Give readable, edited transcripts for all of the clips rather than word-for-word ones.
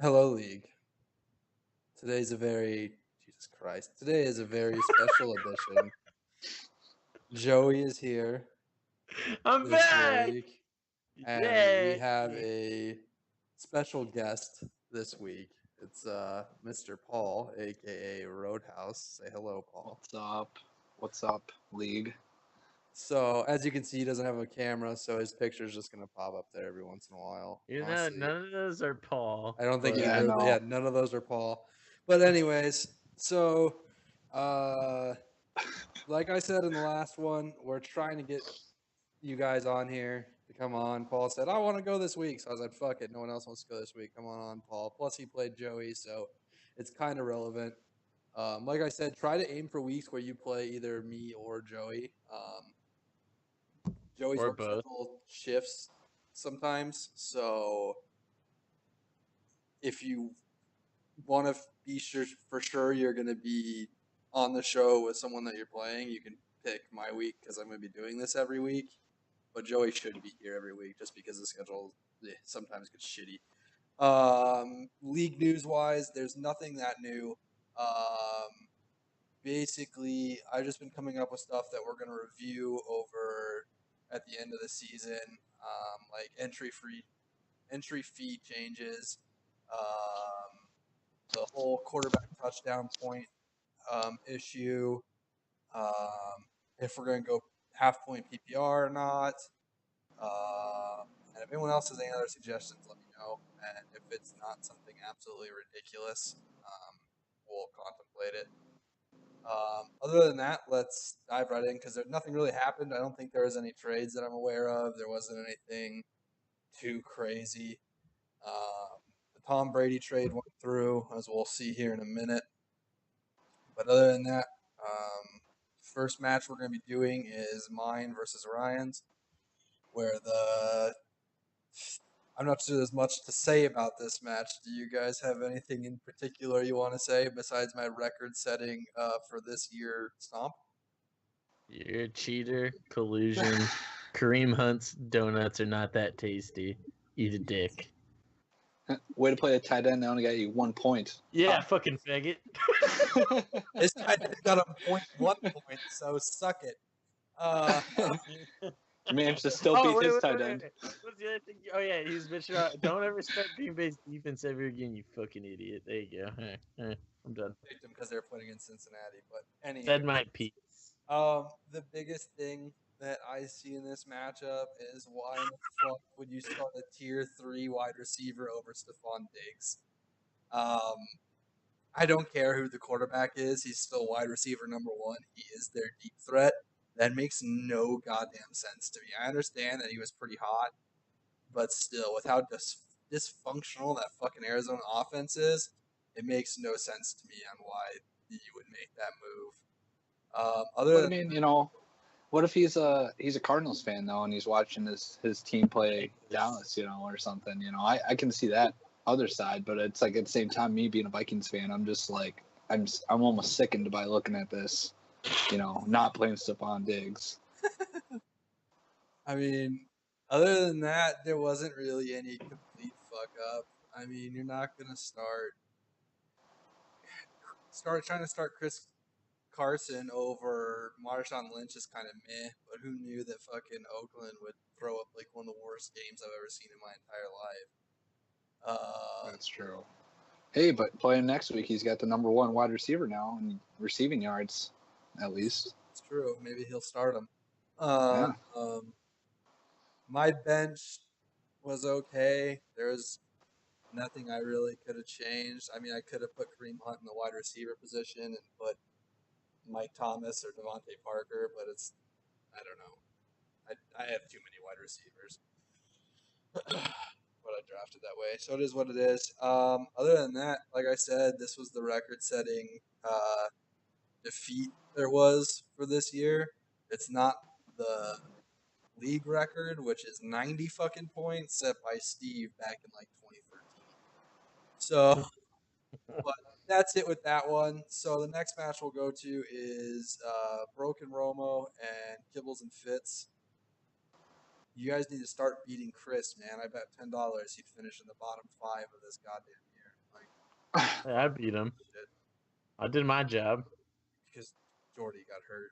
Hello, League. Today's a very Jesus Christ. Today is a very special edition. Joey is here I'm this back! week, and we Yay! have a special guest this week. It's Mr. Paul, aka Roadhouse. Say hello, Paul. What's up? What's up, League? So as you can see, he doesn't have a camera, so his picture's just gonna pop up there every once in a while. You know, Honestly, none of those are Paul. I don't think but- Yeah, either. no. Yeah, none of those are Paul. But anyways, so uh like I said in the last one, we're trying to get you guys on here to come on. Paul said, I want to go this week. So I was like, fuck it. No one else wants to go this week. Come on, Paul. Plus, he played Joey, so it's kind of relevant. Like I said, try to aim for weeks where you play either me or Joey. Joey's Or work both. schedule shifts sometimes. So if you want to be sure for sure you're going to be on the show with someone that you're playing, you can pick my week because I'm going to be doing this every week. But Joey should be here every week just because the schedule sometimes gets shitty. League news wise, there's nothing that new. Basically, I've just been coming up with stuff that we're going to review over at the end of the season, like entry fee changes, the whole quarterback touchdown point issue, if we're going to go half point PPR or not. And if anyone else has any other suggestions, let me know. And if it's not something absolutely ridiculous, we'll contemplate it. Other than that, let's dive right in because nothing really happened. I don't think there was any trades that I'm aware of. There wasn't anything too crazy. The Tom Brady trade went through, as we'll see here in a minute. But other than that, first match we're going to be doing is mine versus Ryan's, where I'm not sure there's much to say about this match. Do you guys have anything in particular you want to say besides my record setting for this year stomp? You're a cheater, collusion. Kareem Hunt's donuts are not that tasty. Eat a dick. Way to play a tight end. I only got you 1 point. Yeah, fucking faggot. This guy got a .1 point, so suck it. Managed to still beat his tight end. What's the other thing? Oh, yeah, he's bitching out. Don't ever start Green Bay's defense ever again, you fucking idiot. There you go. I'm done. Picked him because they're playing in Cincinnati, but anyway. Said my piece. The biggest thing that I see in this matchup is why in the fuck would you start a tier 3 wide receiver over Stephon Diggs? I don't care who the quarterback is. He's still wide receiver number 1. He is their deep threat. That makes no goddamn sense to me. I understand that he was pretty hot, but still, with how dysfunctional that fucking Arizona offense is, it makes no sense to me on why you would make that move. But I mean, what if he's a Cardinals fan though, and he's watching his team play Dallas, or something. I can see that other side, but it's like at the same time, me being a Vikings fan, I'm just like I'm almost sickened by looking at this. Not playing Stephon Diggs. I mean, other than that, there wasn't really any complete fuck up. I mean, you're not gonna start trying to start Chris Carson over Marshawn Lynch is kind of meh, but who knew that fucking Oakland would throw up like one of the worst games I've ever seen in my entire life. That's true. Hey, but playing next week, he's got the number 1 wide receiver now in receiving yards, at least. It's true. Maybe he'll start him. Yeah. My bench was okay. There was nothing I really could have changed. I mean, I could have put Kareem Hunt in the wide receiver position and put Mike Thomas or Devontae Parker, but I don't know. I have too many wide receivers. But I drafted that way. So it is what it is. Other than that, like I said, this was the record-setting defeat there was for this year. It's not the league record, which is 90 fucking points, set by Steve back in like 2013. So, but that's it with that one. So the next match we'll go to is Broken Romo and Kibbles and Fitz. You guys need to start beating Chris, man. I bet $10 he'd finish in the bottom 5 of this goddamn year. I beat him. I did my job. Because Jordy got hurt.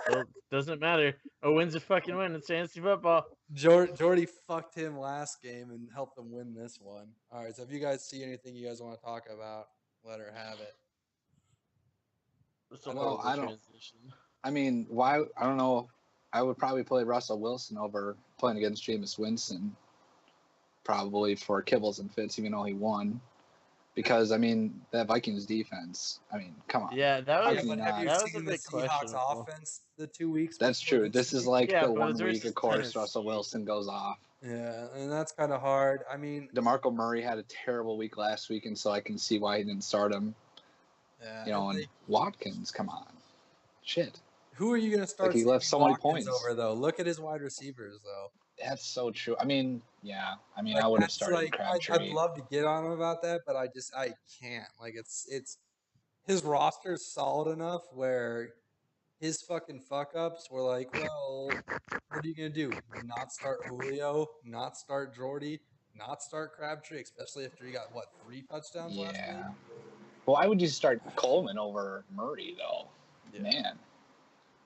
Well, doesn't matter. A win's a fucking win. It's fantasy football. Jordy fucked him last game and helped him win this one. All right, so if you guys see anything you guys want to talk about, let her have it. It's a Well, horrible transition. I mean, why? I don't know. I would probably play Russell Wilson over playing against Jameis Winston, probably for kibbles and fits, even though he won. Because I mean, that Vikings defense. I mean, come on. Yeah, that How was. can you But have you not? That was a seen the bit Seahawks questionable. offense the 2 weeks? That's before true. This is week? like Yeah, the but 1 it's week, versus of course, Tennessee. Russell Wilson goes off. Yeah, and that's kind of hard. I mean, DeMarco Murray had a terrible week last week, and so I can see why he didn't start him. yeah, You know, and Watkins, come on, shit. Who are you going to start? Like, he left so many Watkins points. over though. Look at his wide receivers though. That's so true. I mean, yeah. I mean, Like, I would have that's started like Crabtree. I'd love to get on him about that, but I can't. Like it's his roster's solid enough where his fucking fuck ups were like, well, what are you gonna do? Not start Julio, not start Jordy, not start Crabtree, especially after he got what 3 touchdowns last week. Yeah. Why would you start Coleman over Murray though? Yeah. Man,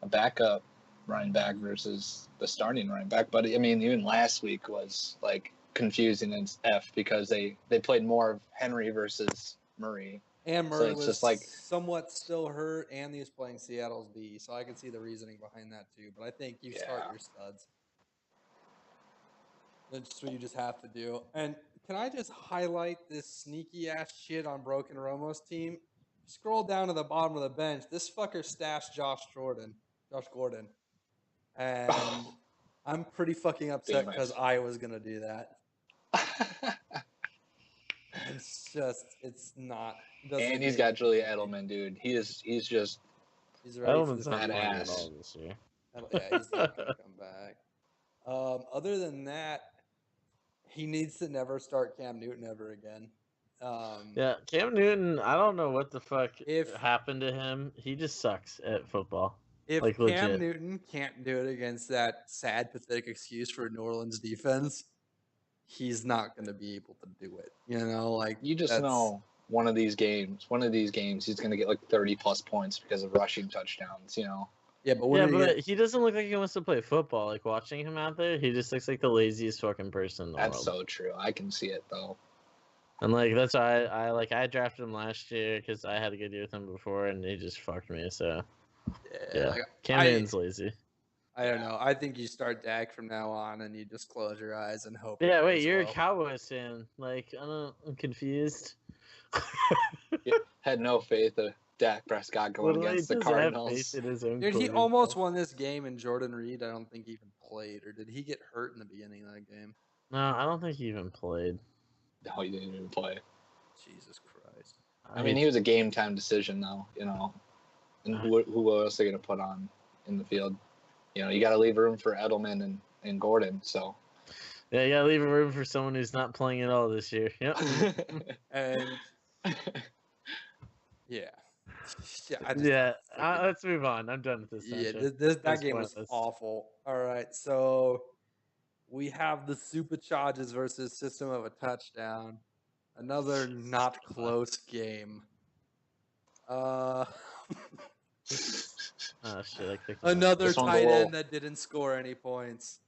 a backup running back versus the starting running back. But I mean, even last week was like confusing as F because they played more of Henry versus Murray. And Murray So it's was just like somewhat still hurt, and he was playing Seattle's D, so I can see the reasoning behind that too. But I think you start your studs. That's what you just have to do. And can I just highlight this sneaky ass shit on Broken Romo's team? Scroll down to the bottom of the bench. This fucker stashed Josh Gordon, and I'm pretty fucking upset because I was gonna do that. It's not. And he's got Julian Edelman, dude. He's ready Edelman's for not the playing at all this year. Yeah, he's not gonna come back. Other than that, he needs to never start Cam Newton ever again. Yeah, Cam Newton, I don't know what the fuck happened to him. He just sucks at football. If like, Cam legit. Newton can't do it against that sad, pathetic excuse for New Orleans defense, he's not going to be able to do it. You know, like you just know one of these games, he's going to get like 30 plus points because of rushing touchdowns. You know. Yeah, but he doesn't look like he wants to play football. Like, watching him out there, he just looks like the laziest fucking person in the world. That's so true. I can see it though. And like that's why I drafted him last year because I had a good year with him before, and he just fucked me. So yeah, Cam Newton's lazy. I don't know. I think you start Dak from now on, and you just close your eyes and hope. Yeah, wait, you're a Cowboys fan. Like, I'm confused. Had no faith of Dak Prescott going against the Cardinals. Dude, he almost won this game, and Jordan Reed, I don't think even played, or did he get hurt in the beginning of that game? No, I don't think he even played. No, he didn't even play. Jesus Christ! I mean, he was a game time decision, though. You know, and who else are they going to put on in the field? You know, you got to leave room for Edelman and Gordon. So yeah, you got to leave room for someone who's not playing at all this year. Yep. And yeah. Let's move on. I'm done with this. Yeah, that game was awful. All right, so we have the Superchargers versus System of a Touchdown. Another not close game. Shit! Another tight end that didn't score any points.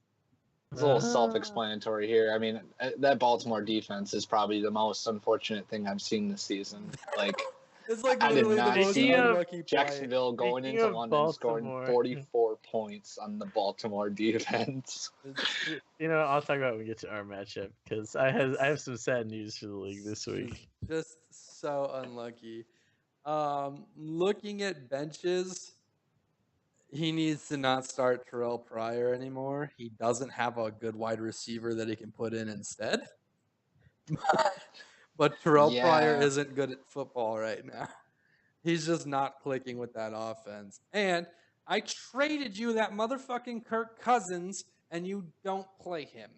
It's a little self-explanatory here. I mean, that Baltimore defense is probably the most unfortunate thing I've seen this season. Like, it's like literally the most unlucky Jacksonville going into London scoring 44 points on the Baltimore defense. You know, I'll talk about it when we get to our matchup because I have some sad news for the league this week. Just so unlucky. Looking at benches, he needs to not start Terrell Pryor anymore. He doesn't have a good wide receiver that he can put in instead. But Terrell Pryor isn't good at football right now. He's just not clicking with that offense. And I traded you that motherfucking Kirk Cousins, and you don't play him.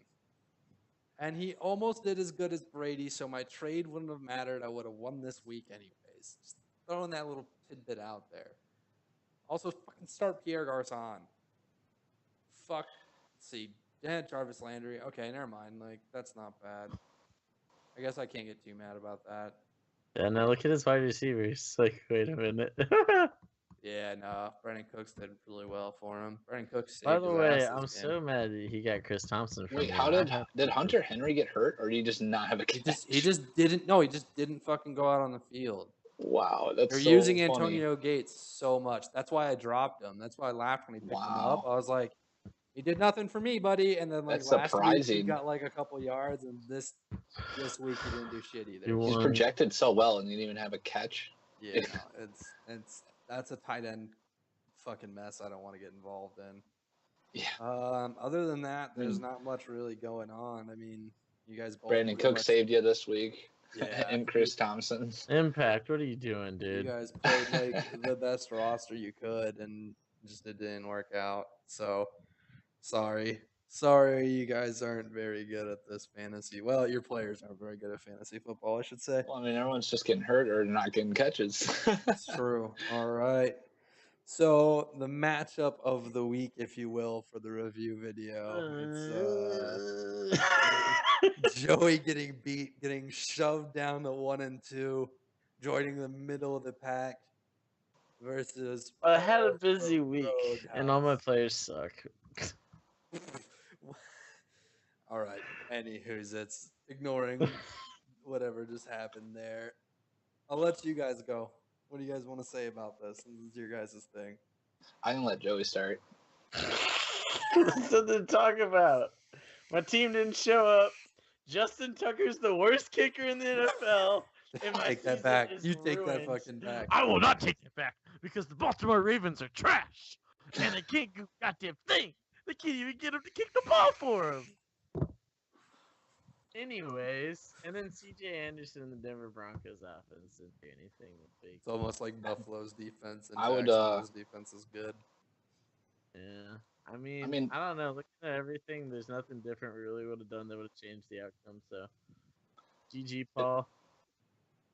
And he almost did as good as Brady, so my trade wouldn't have mattered. I would have won this week anyways. Just throwing that little tidbit out there. Also, fucking start Pierre Garçon. Let's see. Yeah, Jarvis Landry. Okay, never mind. Like, that's not bad. I guess I can't get too mad about that. Yeah, now look at his wide receivers. Like, wait a minute. Yeah, no, Brandon Cooks did really well for him. Brandon Cooks By saved the his way, ass I'm this game. so mad that he got Chris Thompson from Wait, me. how did Hunter Henry get hurt, or did he just not have a catch? He just didn't. No, he just didn't fucking go out on the field. Wow, that's They're so using funny. Antonio Gates so much. That's why I dropped him. That's why I laughed when he picked him up. Wow, I was like, he did nothing for me, buddy. And then like that's last week he surprising. got like a couple yards, and this week he didn't do shit either. You He's won. projected so well, and he didn't even have a catch. Yeah, no, it's that's a tight end fucking mess. I don't want to get involved in. Yeah. Other than that, there's not much really going on. I mean, you guys both. Brandon Cook saved you this week. Yeah, And Chris Thompson. Impact, what are you doing, dude? You guys played like the best roster you could, and just it didn't work out. So sorry, you guys aren't very good at this fantasy. Well, your players aren't very good at fantasy football, I should say. Well, I mean, everyone's just getting hurt or not getting catches. It's true. All right. So the matchup of the week, if you will, for the review video, it's Joey getting shoved down to 1 and 2, joining the middle of the pack versus. I had a busy week, and all my players suck. All right. Anywho's, it's ignoring whatever just happened there. I'll let you guys go. What do you guys want to say about this? This is your guys' thing. I can let Joey start. Something to talk about. My team didn't show up. Justin Tucker's the worst kicker in the NFL. And my Take that back. You take that fucking back. I will not take it back because the Baltimore Ravens are trash. And they can't do a goddamn thing. They can't even get him to kick the ball for him. Anyways, and then C.J. Anderson and the Denver Broncos offense didn't do anything big. It's almost like Buffalo's defense and I would, Jacksonville's defense is good. Yeah. I mean, I don't know. Looking at everything, there's nothing different we really would have done that would have changed the outcome. So, GG, Paul.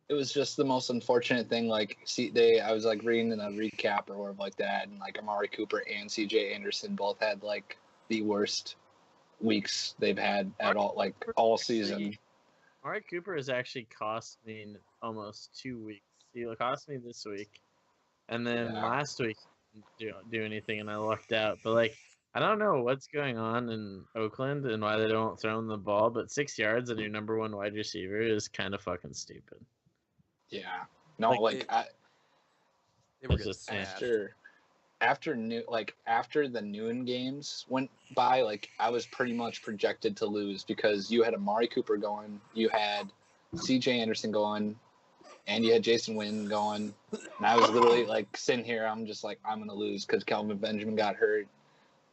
It was just the most unfortunate thing. Like, I was like reading in a recap or whatever like that, and like Amari Cooper and C.J. Anderson both had like the worst weeks they've had at all, like all season. Amari Cooper has actually cost me almost 2 weeks. He cost me this week, and then last week didn't do anything, and I lucked out. But like, I don't know what's going on in Oakland and why they don't throw him the ball. But 6 yards and your number one wide receiver is kind of fucking stupid. Yeah, no, they were just after the noon games went by, like I was pretty much projected to lose because you had Amari Cooper going, you had C.J. Anderson going, and you had Jason Wynn going, and I was literally like sitting here, I'm just like, I'm gonna lose because Kelvin Benjamin got hurt,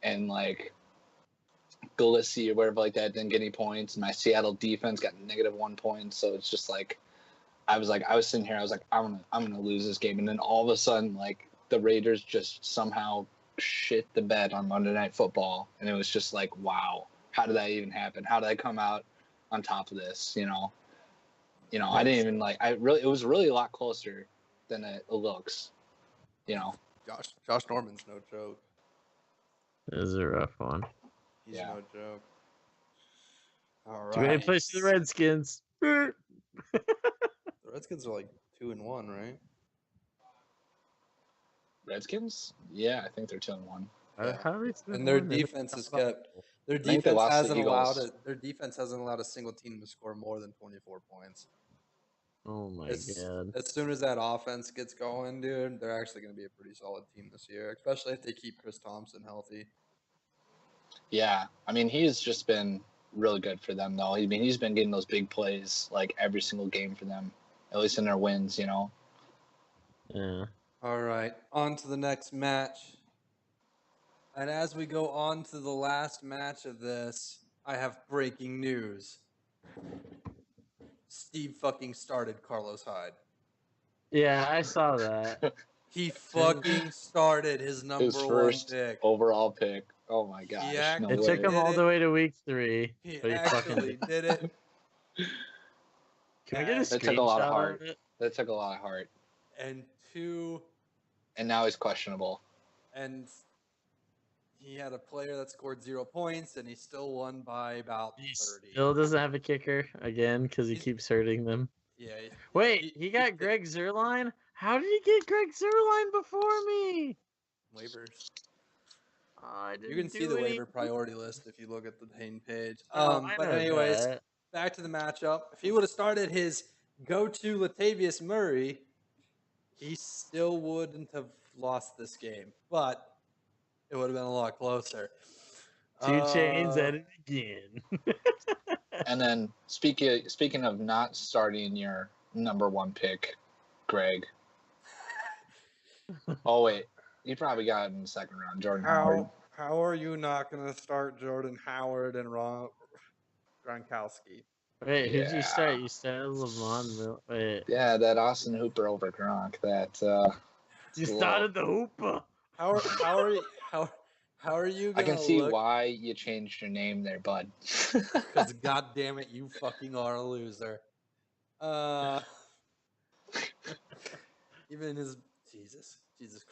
and like Galissi or whatever like that didn't get any points. My Seattle defense got -1 point, so it's just like I was sitting here, I was like, I'm gonna lose this game, and then all of a sudden, like the Raiders just somehow shit the bed on Monday Night Football, and it was just like, wow, how did that even happen? How did I come out on top of this? You know, I didn't even it was really a lot closer than it looks. You know, Josh Norman's no joke. It was a rough one. He's no joke. All right. Too many places to the Redskins. The Redskins are like 2-1, right? Redskins? Yeah, I think they're 2-1. And their defense has kept. Their defense hasn't allowed it. Their defense hasn't allowed a single team to score more than 24 points. Oh my god! As soon as that offense gets going, dude, they're actually going to be a pretty solid team this year, especially if they keep Chris Thompson healthy. Yeah, I mean he's just been really good for them, though. I mean he's been getting those big plays like every single game for them, at least in their wins, you know. Yeah. All right, on to the next match. And as we go on to the last match of this, I have breaking news. Steve fucking started Carlos Hyde. Yeah, I saw that. He fucking started his number first one pick. Overall pick. Oh my gosh. It took him all the way to week 3. He but actually did it. Can we get a screenshot that took a lot of heart. of it? That took a lot of heart. And 2. And now he's questionable. And he had a player that scored 0 points, and he still won by about He 30. still doesn't have a kicker again because he He's- keeps hurting them. Yeah. Wait, he got Greg Zerline? How did he get Greg Zerline before me? Waivers. Oh, I didn't You can do see the any. waiver priority list if you look at the main page. Oh, I But know anyways, that. back to the matchup. If he would have started his go-to Latavius Murray, he still wouldn't have lost this game, but it would have been a lot closer. 2 Chainz at it again. And then speaking of not starting your number one pick, Greg. Oh wait, you probably got it in the second round, Jordan Howard. How are you not going to start Jordan Howard and Gronkowski? Wait, who'd you start? Yeah. You started Lamont. Wait, Yeah, that Austin Hooper over Gronk. you started the Hooper. How are you I gonna can see look? why you changed your name there, bud. Because god damn it, you fucking are a loser. Even his Jesus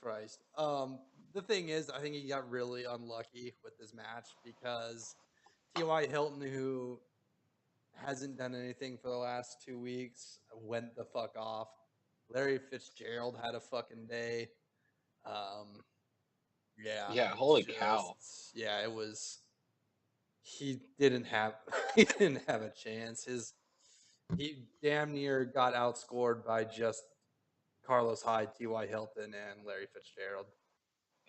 Christ. The thing is, I think he got really unlucky with this match because T.Y. Hilton, who hasn't done anything for the last 2 weeks, went the fuck off. Larry Fitzgerald had a fucking day. Yeah, It holy cow. Yeah, it was. He didn't have he didn't have a chance. He damn near got outscored by just Carlos Hyde, T.Y. Hilton, and Larry Fitzgerald.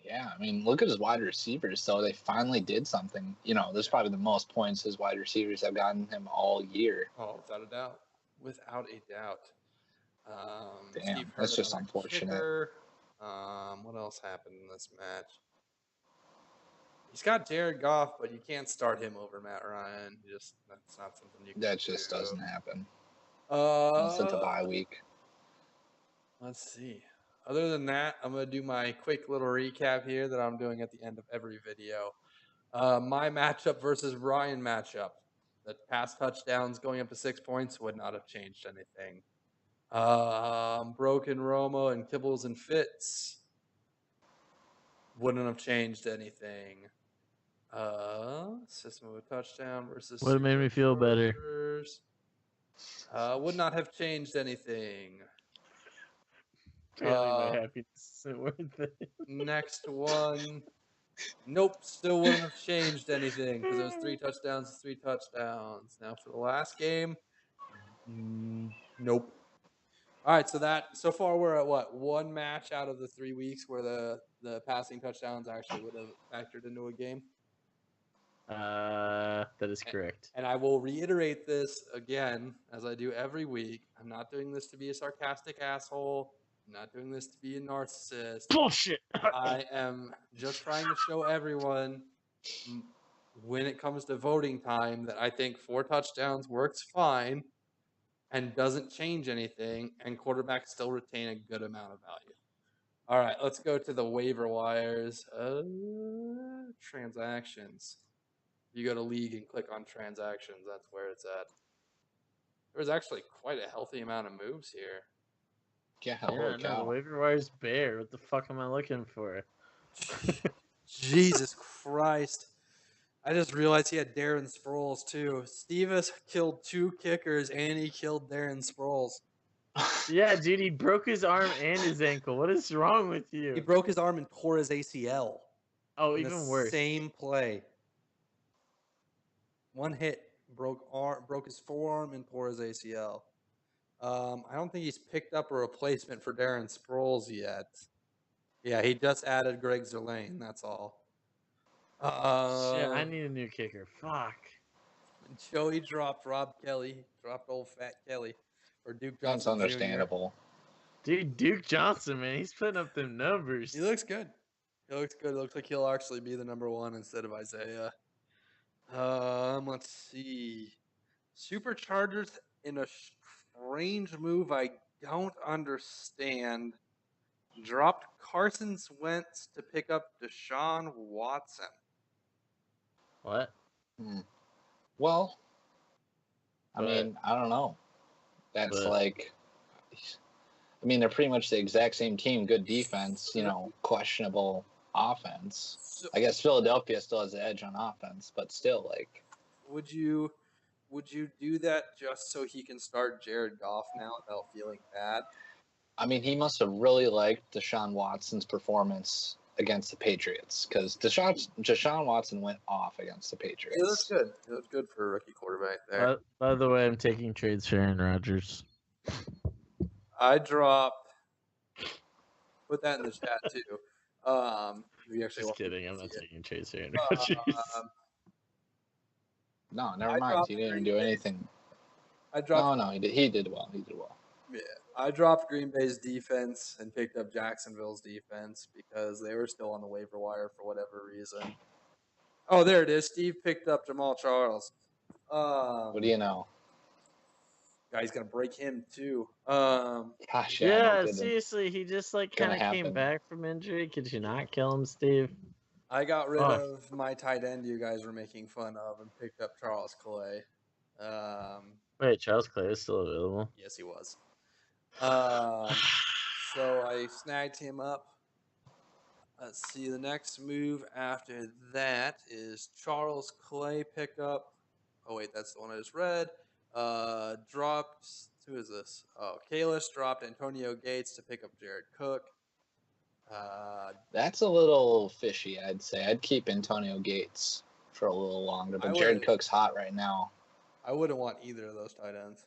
Yeah, I mean, look at his wide receivers. So they finally did something. You know, this is probably the most points his wide receivers have gotten him all year. Oh, without a doubt. Without a doubt. Steve Damn, Hurt, that's just another unfortunate. kicker. What else happened in this match? He's got Jared Goff, but you can't start him over Matt Ryan. That's not something you can That do. just doesn't happen. Unless it's a bye week. Let's see. Other than that, I'm going to do my quick little recap here that I'm doing at the end of every video. My matchup versus Ryan matchup. The pass touchdowns going up to 6 points would not have changed anything. Broken Romo and Kibbles and Fitz wouldn't have changed anything. System of a touchdown versus Would have made me feel better. Would not have changed anything. Apparently my happiness isn't worth it. Next one. Nope, still wouldn't have changed anything because it was 3 touchdowns, 3 touchdowns. Now for the last game, nope. All right, so far we're at what, 1 match out of the 3 weeks where the passing touchdowns actually would have factored into a game. That is correct. And I will reiterate this again, as I do every week. I'm not doing this to be a sarcastic asshole. I'm not doing this to be a narcissist. Bullshit. I am just trying to show everyone when it comes to voting time that I think 4 touchdowns works fine and doesn't change anything, and quarterbacks still retain a good amount of value. All right, let's go to the waiver wires. Transactions. You go to league and click on transactions. That's where it's at. There was actually quite a healthy amount of moves here. Yeah, Yeah, holy no, cow. the waiver wire's bare. What the fuck am I looking for? Jesus Christ. I just realized he had Darren Sproles too. Steve has killed 2 kickers and he killed Darren Sproles. Yeah, dude, he broke his arm and his ankle. What is wrong with you? He broke his arm and tore his ACL. Oh, in even worse. Same play. 1 hit, broke his forearm and tore his ACL. I don't think he's picked up a replacement for Darren Sproles yet. Yeah, he just added Greg Zerlane. That's all. Shit, I need a new kicker. Fuck. Joey dropped Rob Kelly. Dropped old fat Kelly. Or Duke That's Johnson Jr. understandable. Dude, Duke Johnson, man, he's putting up them numbers. He looks good. He looks good. It looks like he'll actually be the number 1 instead of Isaiah. Let's see. Superchargers in a strange move I don't understand. Dropped Carson Wentz to pick up Deshaun Watson. What? Well, I mean, I don't know. That's like, I mean, they're pretty much the exact same team. Good defense, questionable offense. So, I guess Philadelphia still has the edge on offense, but still, like, would you do that just so he can start Jared Goff now without feeling bad? I mean, he must have really liked Deshaun Watson's performance against the Patriots because Deshaun Watson went off against the Patriots. It looks good. It looks good for a rookie quarterback there. By the way, I'm taking trades for Aaron Rodgers. I dropped. Put that in the chat too. We actually Just want people kidding. to I'm not see it. taking trades for Aaron Rodgers. No, never I mind. dropped He didn't Green do Bay. anything. I dropped. No, he did well. He did well. Yeah, I dropped Green Bay's defense and picked up Jacksonville's defense because they were still on the waiver wire for whatever reason. Oh, there it is. Steve picked up Jamal Charles. What do you know? Guy's gonna break him too. Gosh, Yeah, no kidding. seriously, he just like Gonna kind of came happen. back from injury. Could you not kill him, Steve? I got rid Fuck. of my tight end you guys were making fun of and picked up Charles Clay. Wait, Charles Clay is still available. Yes, he was. So I snagged him up. Let's see. The next move after that is Charles Clay pickup. Oh wait, that's the one I just read. Dropped. Who is this? Oh, Kalis dropped Antonio Gates to pick up Jared Cook. That's a little fishy, I'd say. I'd keep Antonio Gates for a little longer, but Jared Cook's hot right now. I wouldn't want either of those tight ends.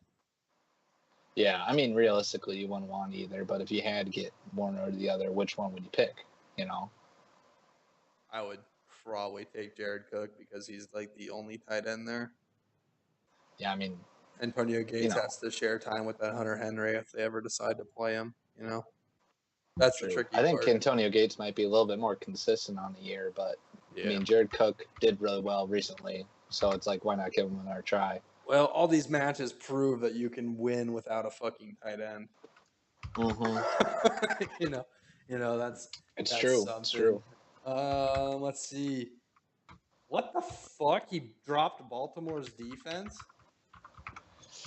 Yeah, I mean, realistically, you wouldn't want either, but if you had to get one or the other, which one would you pick, you know? I would probably take Jared Cook because he's like the only tight end there. Yeah, I mean, Antonio Gates has to share time with that Hunter Henry if they ever decide to play him, you know? That's true. the tricky I think part. Antonio Gates might be a little bit more consistent on the year, but I mean, Jared Cook did really well recently, so it's like, why not give him another try? Well, all these matches prove that you can win without a fucking tight end. Mm-hmm. you know that's true. Something. It's true. Let's see. What the fuck? He dropped Baltimore's defense.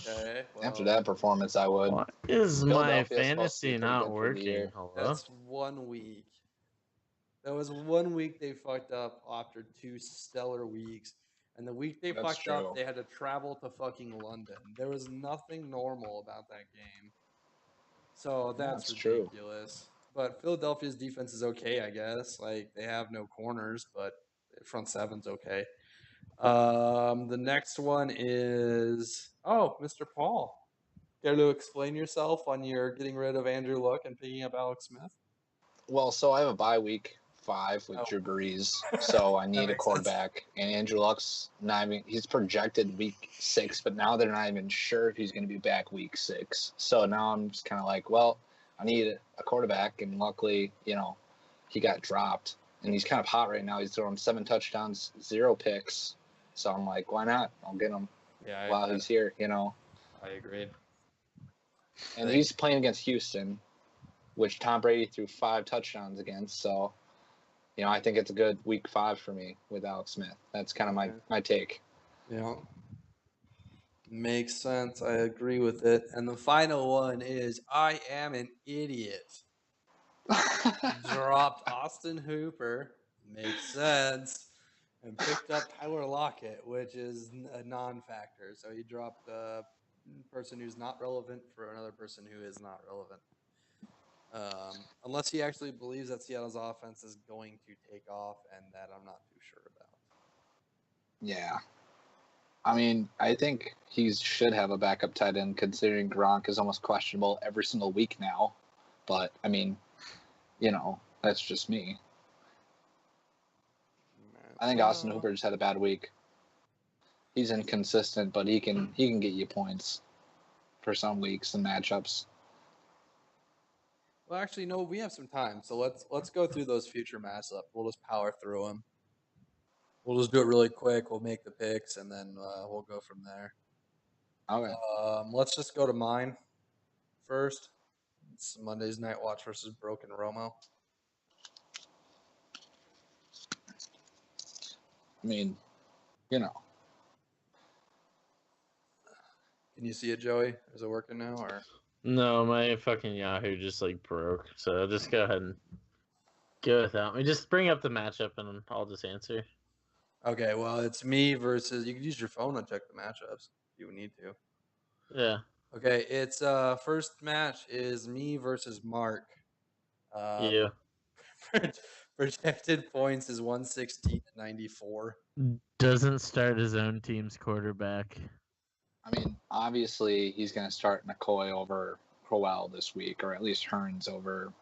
Okay. Well, after that performance, I would. Why is my fantasy not working? Hello? That's 1 week. That was 1 week they fucked up after 2 stellar weeks. And the week they fucked up, they had to travel to fucking London. There was nothing normal about that game. So that's ridiculous. True. But Philadelphia's defense is okay, I guess. Like, they have no corners, but front seven's okay. The next one is Mr. Paul. Care to explain yourself on your getting rid of Andrew Luck and picking up Alex Smith? Well, so I have a bye week 5 with Drew Brees, so I need a quarterback. Sense. And Andrew Luck's not even, he's projected week 6, but now they're not even sure if he's going to be back week 6. So now I'm just kind of like, well, I need a quarterback, and luckily, you know, he got dropped, and he's kind of hot right now. He's throwing 7 touchdowns, 0 picks. So I'm like, why not? I'll get him while he's here, you know. I agree. And he's playing against Houston, which Tom Brady threw 5 touchdowns against. So, you know, I think it's a good week 5 for me with Alex Smith. That's kind of my take. Yeah. Makes sense. I agree with it. And the final one is I am an idiot. Dropped Austin Hooper. Makes sense. And picked up Tyler Lockett, which is a non-factor. So he dropped a person who's not relevant for another person who is not relevant. Unless he actually believes that Seattle's offense is going to take off, and that I'm not too sure about. Yeah. I mean, I think he should have a backup tight end considering Gronk is almost questionable every single week now. But, I mean, you know, that's just me. I think Austin Hooper just had a bad week. He's inconsistent, but he can get you points for some weeks and matchups. Well, actually, no, we have some time, so let's go through those future matchups. We'll just power through them. We'll just do it really quick. We'll make the picks, and then we'll go from there. Okay. Let's just go to mine first. It's Monday's Night Watch versus Broken Romo. I mean, you know. Can you see it, Joey? Is it working now, or? No, my fucking Yahoo just like broke. So just go ahead and. Go without me. Just bring up the matchup and I'll just answer. Okay, well, it's me versus. You can use your phone and check the matchups if you need to. Yeah. Okay, it's first match is me versus Mark. You. Projected points is 116 to 94. Doesn't start his own team's quarterback. I mean, obviously he's going to start McCoy over Crowell this week, or at least Hearns over,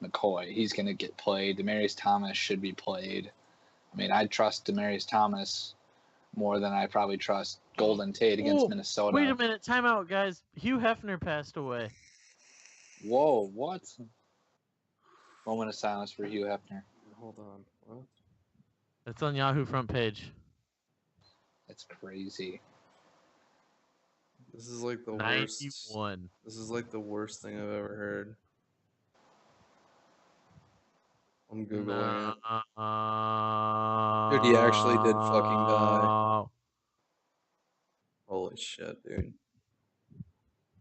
McCoy. He's going to get played. Demaryius Thomas should be played. I mean, I trust Demaryius Thomas more than I probably trust Golden Tate against Minnesota. Wait a minute. Timeout, guys. Hugh Hefner passed away. Whoa, what? Moment of silence for Hugh Hefner. Hold on. What? It's on Yahoo front page. That's crazy. This is like the 91. worst. This is like the worst thing I've ever heard. I'm Googling it. Dude, he actually did fucking die. Holy shit, dude.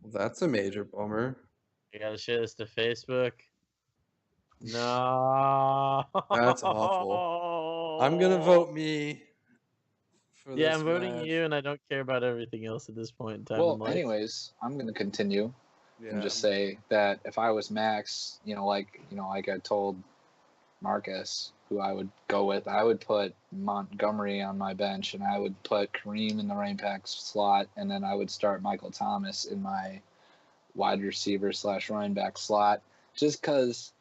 Well, that's a major bummer. You gotta share this to Facebook. No. That's awful. I'm gonna vote me for this I'm voting match. you, and I don't care about everything else at this point in time. Well, in life. anyways, I'm going to continue Yeah. and just say that if I was Max, like I told Marcus, who I would go with, I would put Montgomery on my bench, and I would put Kareem in the running back slot, and then I would start Michael Thomas in my wide receiver / running back slot, just because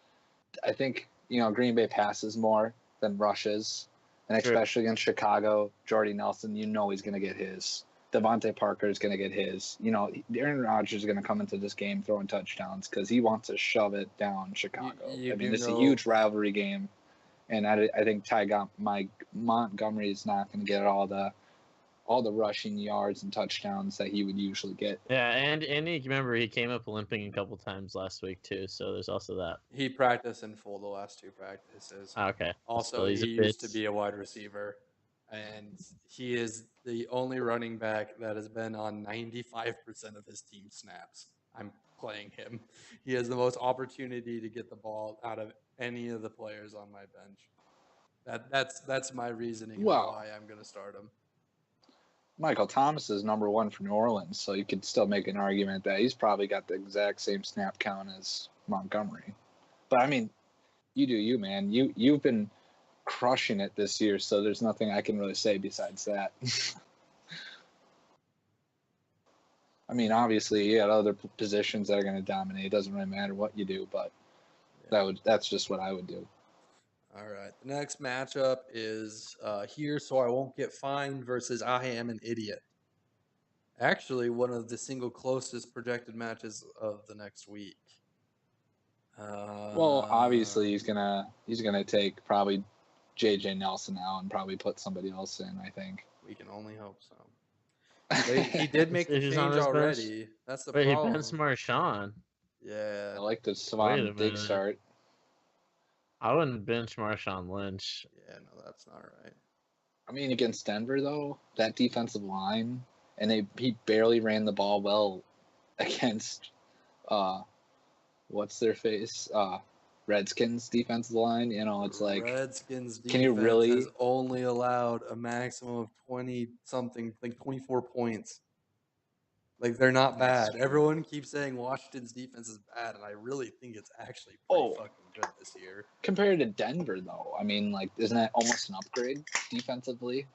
I think Green Bay passes more than rushes, and especially against Chicago, Jordy Nelson, he's going to get his. Devontae Parker is going to get his. Aaron Rodgers is going to come into this game throwing touchdowns because he wants to shove it down Chicago. It's a huge rivalry game, and I think Montgomery is not going to get all the rushing yards and touchdowns that he would usually get. Yeah, and remember he came up limping a couple times last week too, so there's also that. He practiced in full the last 2 practices. Okay. Also, he used to be a wide receiver, and he is the only running back that has been on 95% of his team snaps. I'm playing him. He has the most opportunity to get the ball out of any of the players on my bench. That's my reasoning why I'm going to start him. Michael Thomas is number 1 for New Orleans, so you could still make an argument that he's probably got the exact same snap count as Montgomery. But I mean, you do you, man. You've been crushing it this year, so there's nothing I can really say besides that. I mean, obviously, you got other positions that are going to dominate. It doesn't really matter what you do, but that's just what I would do. All right. The next matchup is Here So I Won't Get Fined versus I Am an Idiot. Actually, one of the single closest projected matches of the next week. Well, obviously he's gonna take probably J.J. Nelson out and probably put somebody else in. I think we can only hope so. He did make the change already. That's the problem. He benched Marshawn. Yeah, I like the Savon Dig start. I wouldn't bench Marshawn Lynch. Yeah, no, that's not right. I mean, against Denver though, that defensive line, and he barely ran the ball well against what's their face? Redskins defensive line. It's like Redskins defense can you really has only allowed a maximum of 20-something, like 24 points. Like, they're not bad. Everyone keeps saying Washington's defense is bad, and I really think it's actually pretty fucking good this year. Compared to Denver, though, I mean, like, isn't that almost an upgrade defensively?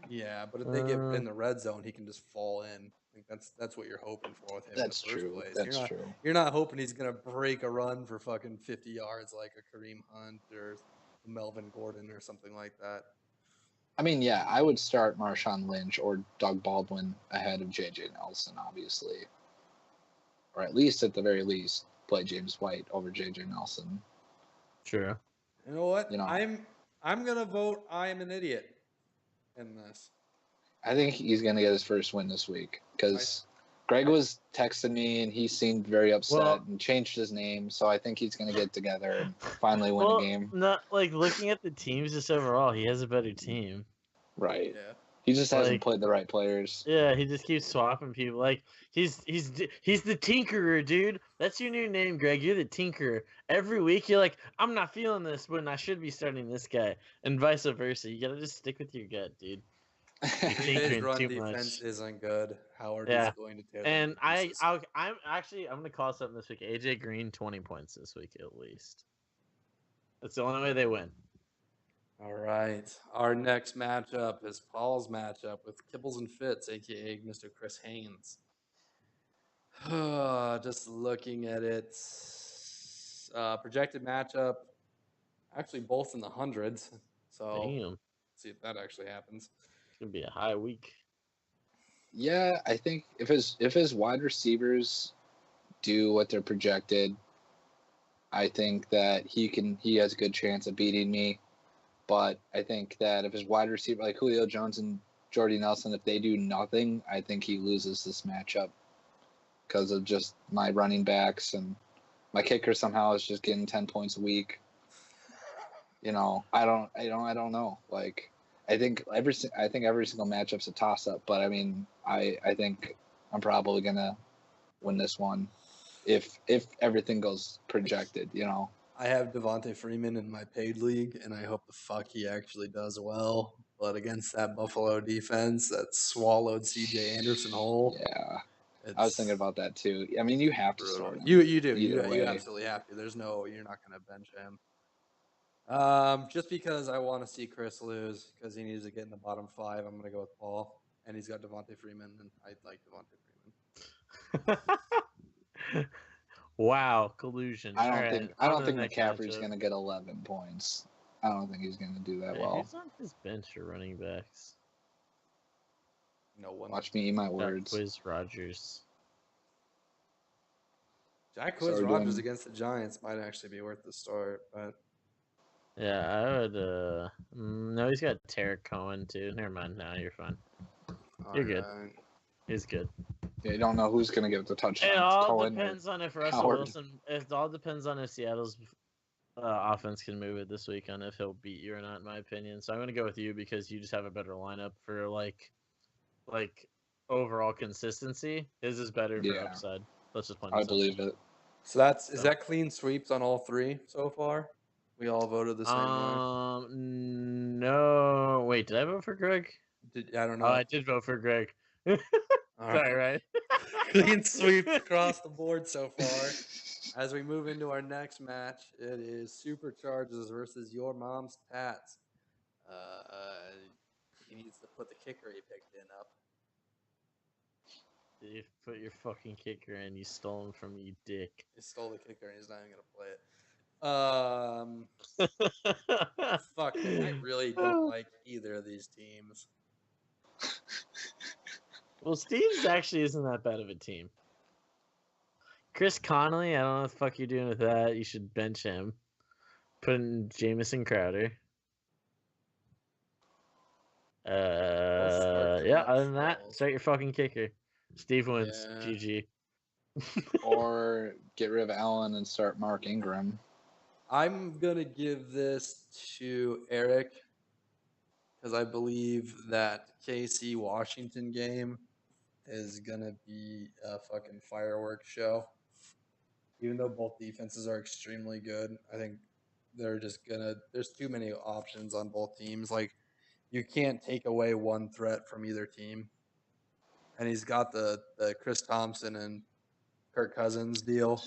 Yeah, but if they get in the red zone, he can just fall in. I think that's what you're hoping for with him in the first place. That's true. You're not hoping he's going to break a run for fucking 50 yards like a Kareem Hunt or Melvin Gordon or something like that. I mean, yeah, I would start Marshawn Lynch or Doug Baldwin ahead of J.J. Nelson, obviously. Or at least, at the very least, play James White over J.J. Nelson. True. You know what? I'm going to vote I am an idiot in this. I think he's going to get his first win this week because Greg was texting me and he seemed very upset and changed his name. So I think he's going to get together and finally win a game. Not like looking at the teams just overall, he has a better team. Right. Yeah. He just hasn't Like, played the right players. yeah, he just keeps swapping people. Like he's the tinkerer, dude. That's your new name, Greg. You're the tinkerer. Every week you're like, I'm not feeling this when I should be starting this guy, and vice versa. You gotta just stick with your gut, dude. You're Green Bay's tinkering run too defense much. isn't good. Howard is Yeah, going to tear them and to pieces. I'm gonna call something this week. AJ Green 20 points this week at least. That's the only way they win. All right. Our next matchup is Paul's matchup with Kibbles and Fitz, aka Mr. Chris Haynes. Just looking at it, projected matchup, actually both in the hundreds. So Damn, let's see if that actually happens. it's gonna be a high week. Yeah, I think if his wide receivers do what they're projected, I think that he has a good chance of beating me. But I think that if his wide receiver like Julio Jones and Jordy Nelson, if they do nothing, I think he loses this matchup because of just my running backs, and my kicker somehow is just getting 10 points a week. I don't know. Like I think every single matchup's a toss up, but I mean, I think I'm probably gonna win this one if everything goes projected. I have Devontae Freeman in my paid league, and I hope the fuck he actually does well. But against that Buffalo defense that swallowed C.J. Anderson whole, Yeah, I was it's thinking about that too. I mean, you have to brutal. start him. You do Either you way. absolutely have to. You're not going to bench him. Just because I want to see Chris lose because he needs to get in the bottom five, I'm going to go with Paul, and he's got Devontae Freeman, and I like Devontae Freeman. Wow, collusion. I All don't right, think on to the next McCaffrey's matchup. going to get 11 points. I don't think he's going to do that Hey, well. who's on his bench for running backs? No one. Watch me eat my Got words. Quiz Rogers. Jack So Quiz we're Rogers doing- against the Giants might actually be worth the start, but Yeah, I would. No, he's got Tarek Cohen too. Never mind. Now you're fine. You're good. alright. He's good. You don't know who's going to get the touchdown. It It's all Cohen or depends on if Russell Howard. Wilson. It all depends on if Seattle's offense can move it this week, on if he'll beat you or not. In my opinion, so I'm gonna go with you because you just have a better lineup for like overall consistency. His is better for Yeah. upside. Let's just point I this out. believe it. So is that clean sweeps on all three so far? We all voted the same way. No. Wait, did I vote for Greg? I don't know. Oh, I did vote for Greg. All Sorry, right? Clean sweeps across the board so far. As we move into our next match, it is Superchargers versus Your Mom's Pats. He needs to put the kicker he picked in up. You put your fucking kicker in. You stole him from me, you dick. He stole the kicker and he's not even gonna play it. Fuck it. I really don't like either of these teams. Well, Steve's actually isn't that bad of a team. Chris Connolly, I don't know what the fuck you're doing with that. You should bench him. Put in Jamison Crowder. Yeah, other than that, start your fucking kicker. Steve wins. Yeah. GG. Or get rid of Allen and start Mark Ingram. I'm gonna give this to Eric because I believe that KC Washington game is gonna be a fucking fireworks show. Even though both defenses are extremely good, I think there's too many options on both teams. Like you can't take away one threat from either team. And he's got the Chris Thompson and Kirk Cousins deal.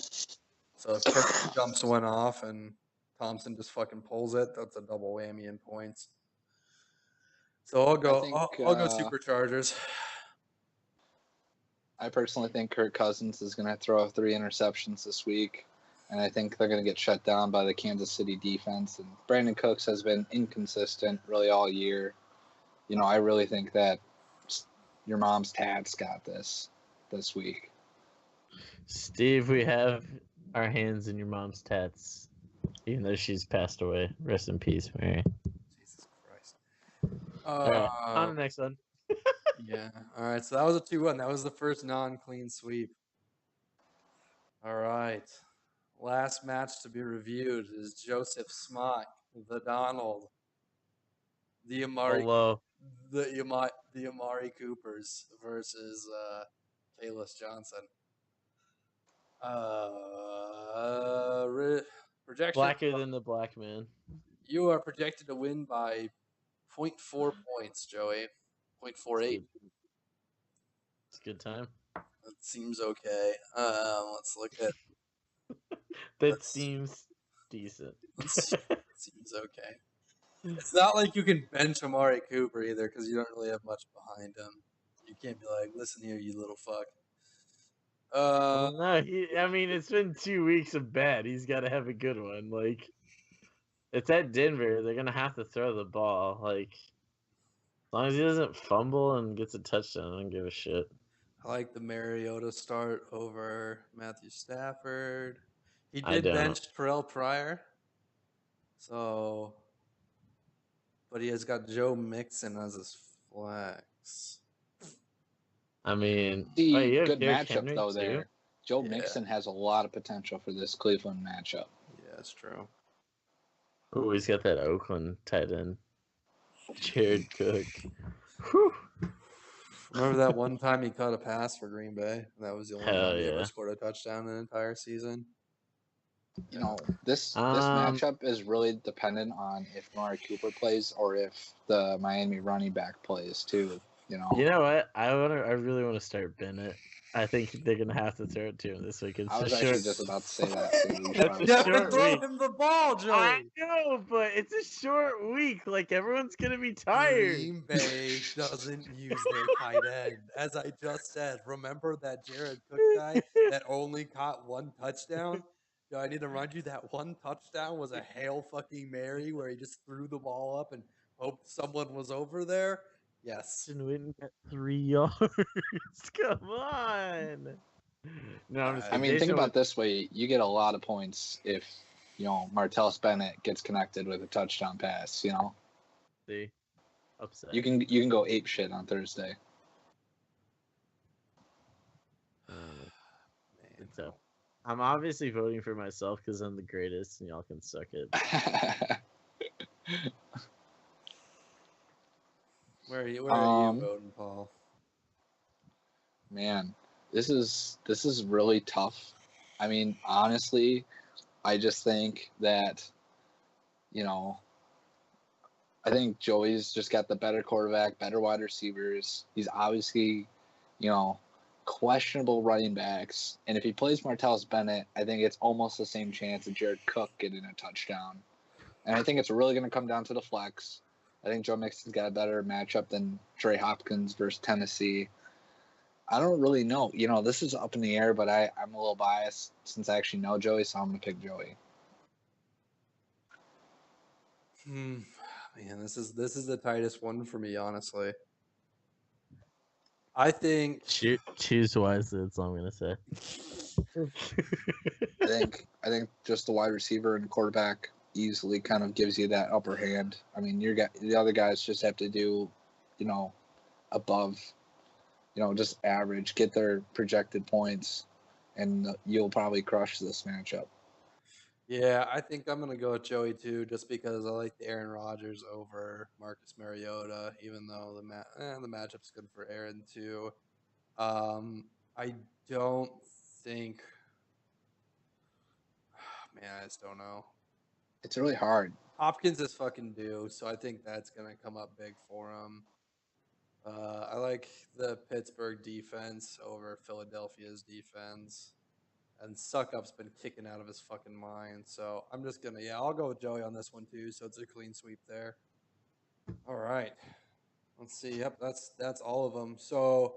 So if Kirk jumps one off and Thompson just fucking pulls it, that's a double whammy in points. So I'll go Superchargers. I personally think Kirk Cousins is going to throw 3 interceptions this week, and I think they're going to get shut down by the Kansas City defense. And Brandon Cooks has been inconsistent really all year. I really think that your mom's Tats got this week. Steve, we have our hands in your mom's tats, even though she's passed away. Rest in peace, Mary. Jesus Christ. All right, on to the next one. Yeah. All right. So that was a 2-1. That was the first non-clean sweep. All right. Last match to be reviewed is Joseph Smock, the Donald, the Amari, Hello. the the Amari Coopers versus Kalis Johnson. Projection. Blacker than the black man. You are projected to win by 0.4 points, Joey. 0.48. It's a good time. That seems okay. Let's look at. That seems decent. Seems okay. It's not like you can bench Amari Cooper either because you don't really have much behind him. You can't be like, listen here, you little fuck. Well, no, I mean, it's been 2 weeks of bad. He's got to have a good one. Like, it's at Denver. They're gonna have to throw the ball. Like, as long as he doesn't fumble and gets a touchdown, I don't give a shit. I like the Mariota start over Matthew Stafford. He I did don't. bench Terrell Pryor. So, but he has got Joe Mixon as his flex. I mean, The good Derrick matchup Henry though too? there. Joe Yeah. Mixon has a lot of potential for this Cleveland matchup. Yeah, that's true. Oh, he's got that Oakland tight end, Jared Cook. Whew. Remember that one time he caught a pass for Green Bay? That was the only Hell time he ever yeah. scored a touchdown in an entire season. You know, this matchup is really dependent on if Amari Cooper plays or if the Miami running back plays too. You know. You know what? I really want to start Bennett. I think they're gonna have to throw it to him this week. It's I was actually just about to say that. So you That's should a You probably have to short throw week. him the ball, Joey. I know, but it's a short week. Like, everyone's gonna be tired. Green Bay doesn't use their tight end. As I just said, remember that Jared Cook guy that only caught one touchdown? Do I need to remind you that one touchdown was a Hail fucking Mary where he just threw the ball up and hoped someone was over there? Yes. Justin Witten got 3 yards. Come on. No, I'm just I kidding. mean, think Jason about it this way: you get a lot of points if Martellus Bennett gets connected with a touchdown pass. You know, Witten, upset. you can go ape shit on Thursday. Man. It's tough. I'm obviously voting for myself because I'm the greatest, and y'all can suck it. Where are you voting, Paul? Man, this is really tough. I mean, honestly, I just think that, I think Joey's just got the better quarterback, better wide receivers. He's obviously, questionable running backs. And if he plays Martellus Bennett, I think it's almost the same chance of Jared Cook getting a touchdown. And I think it's really going to come down to the flex. I think Joe Mixon's got a better matchup than Trey Hopkins versus Tennessee. I don't really know. This is up in the air, but I'm a little biased since I actually know Joey, so I'm going to pick Joey. Man, this is the tightest one for me, honestly. I think choose wisely. That's all I'm gonna say. I think just the wide receiver and quarterback easily kind of gives you that upper hand. I mean, the other guys just have to do, above, just average, get their projected points, and you'll probably crush this matchup. Yeah, I think I'm gonna go with Joey too, just because I like the Aaron Rodgers over Marcus Mariota, even though the matchup's good for Aaron too. I don't think. Man, I just don't know. It's really hard. Hopkins is fucking due, so I think that's gonna come up big for him. I like the Pittsburgh defense over Philadelphia's defense. And Suckup's been kicking out of his fucking mind. So I'm just gonna I'll go with Joey on this one too. So it's a clean sweep there. All right. Let's see. Yep, that's all of them. So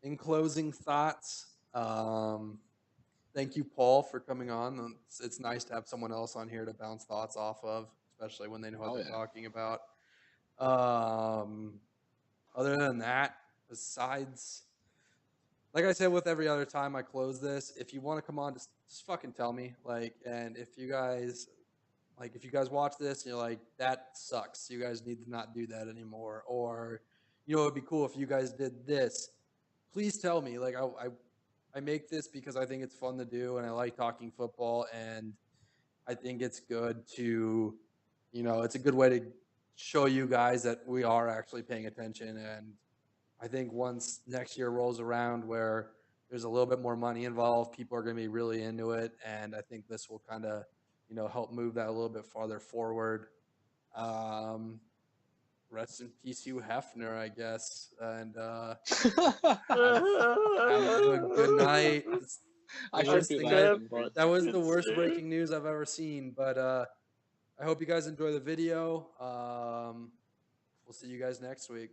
in closing thoughts, thank you, Paul, for coming on. It's nice to have someone else on here to bounce thoughts off of, especially when they know what they're talking about. Other than that, besides, like I said with every other time I close this, if you want to come on, just fucking tell me. And if you guys watch this and you're like, that sucks, you guys need to not do that anymore, or it'd be cool if you guys did this. Please tell me. I make this because I think it's fun to do and I like talking football, and I think it's good to, it's a good way to show you guys that we are actually paying attention and I think once next year rolls around, where there's a little bit more money involved, people are going to be really into it, and I think this will kind of, help move that a little bit farther forward. Rest in peace, Hugh Hefner, I guess, and have a good night. I should be laughing, but that was the worst breaking news I've ever seen. But I hope you guys enjoy the video. We'll see you guys next week.